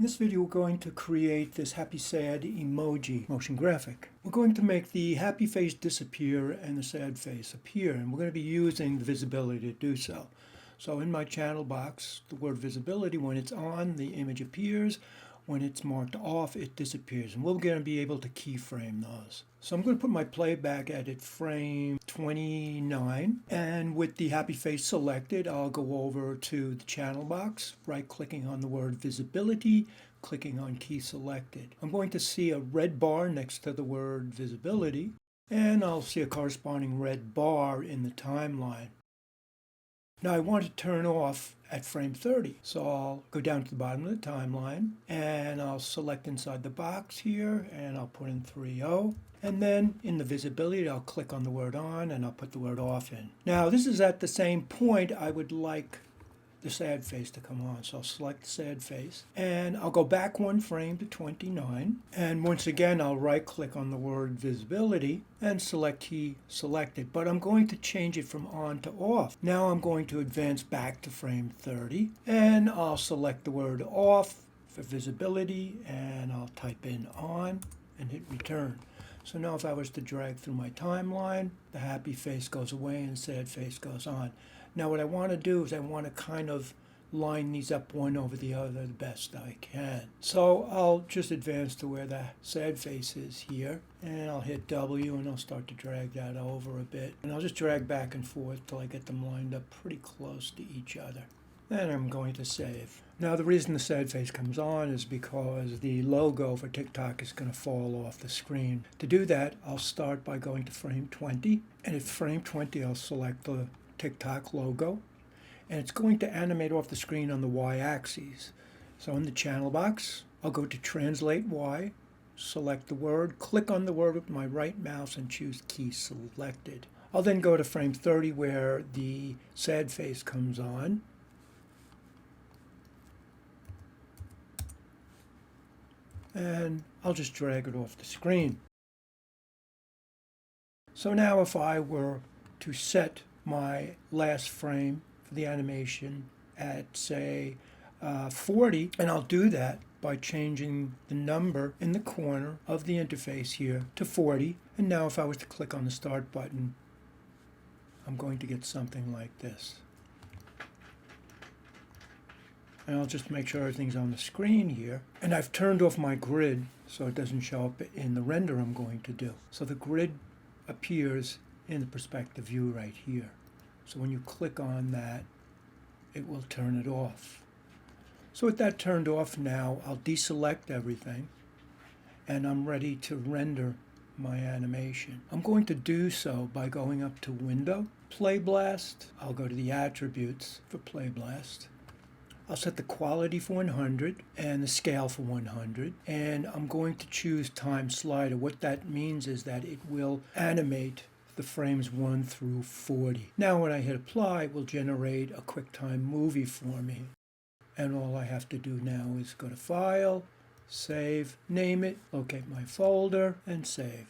In this video, we're going to create this happy sad emoji motion graphic. We're going to make the happy face disappear and the sad face appear, and we're going to be using the visibility to do so. So in my channel box, the word visibility, when it's on, the image appears. When it's marked off, it disappears, and we're going to be able to keyframe those. So I'm going to put my playback at frame 29, and with the happy face selected, I'll go over to the channel box, right-clicking on the word visibility, clicking on key selected. I'm going to see a red bar next to the word visibility, and I'll see a corresponding red bar in the timeline. Now I want to turn off at frame 30, so I'll go down to the bottom of the timeline and I'll select inside the box here and I'll put in 30, and then in the visibility I'll click on the word on and I'll put the word off in. Now this is at the same point I would like the sad face to come on, so I'll select the sad face and I'll go back one frame to 29, and once again I'll right click on the word visibility and select key selected, but I'm going to change it from on to off. Now I'm going to advance back to frame 30 and I'll select the word off for visibility and I'll type in on and hit return. So now if I was to drag through my timeline, the happy face goes away and the sad face goes on. Now what I want to do is I want to kind of line these up one over the other the best I can. So I'll just advance to where the sad face is here, and I'll hit W and I'll start to drag that over a bit. And I'll just drag back and forth till I get them lined up pretty close to each other. Then I'm going to save. Now the reason the sad face comes on is because the logo for TikTok is going to fall off the screen. To do that, I'll start by going to frame 20, and at frame 20 I'll select the TikTok logo, and it's going to animate off the screen on the y-axis. So in the channel box, I'll go to Translate Y, select the word, click on the word with my right mouse and choose Key Selected. I'll then go to frame 30 where the sad face comes on. And I'll just drag it off the screen. So now if I were to set my last frame for the animation at, say, 40, and I'll do that by changing the number in the corner of the interface here to 40. And now if I was to click on the start button, I'm going to get something like this. And I'll just make sure everything's on the screen here. And I've turned off my grid so it doesn't show up in the render I'm going to do. So the grid appears in the perspective view right here. So when you click on that, it will turn it off. So with that turned off now, I'll deselect everything and I'm ready to render my animation. I'm going to do so by going up to Window, Play Blast. I'll go to the attributes for Play Blast. I'll set the quality for 100 and the scale for 100, and I'm going to choose time slider. What that means is that it will animate the frames 1 through 40. Now when I hit apply, it will generate a QuickTime movie for me. And all I have to do now is go to File, Save, name it, locate my folder, and save.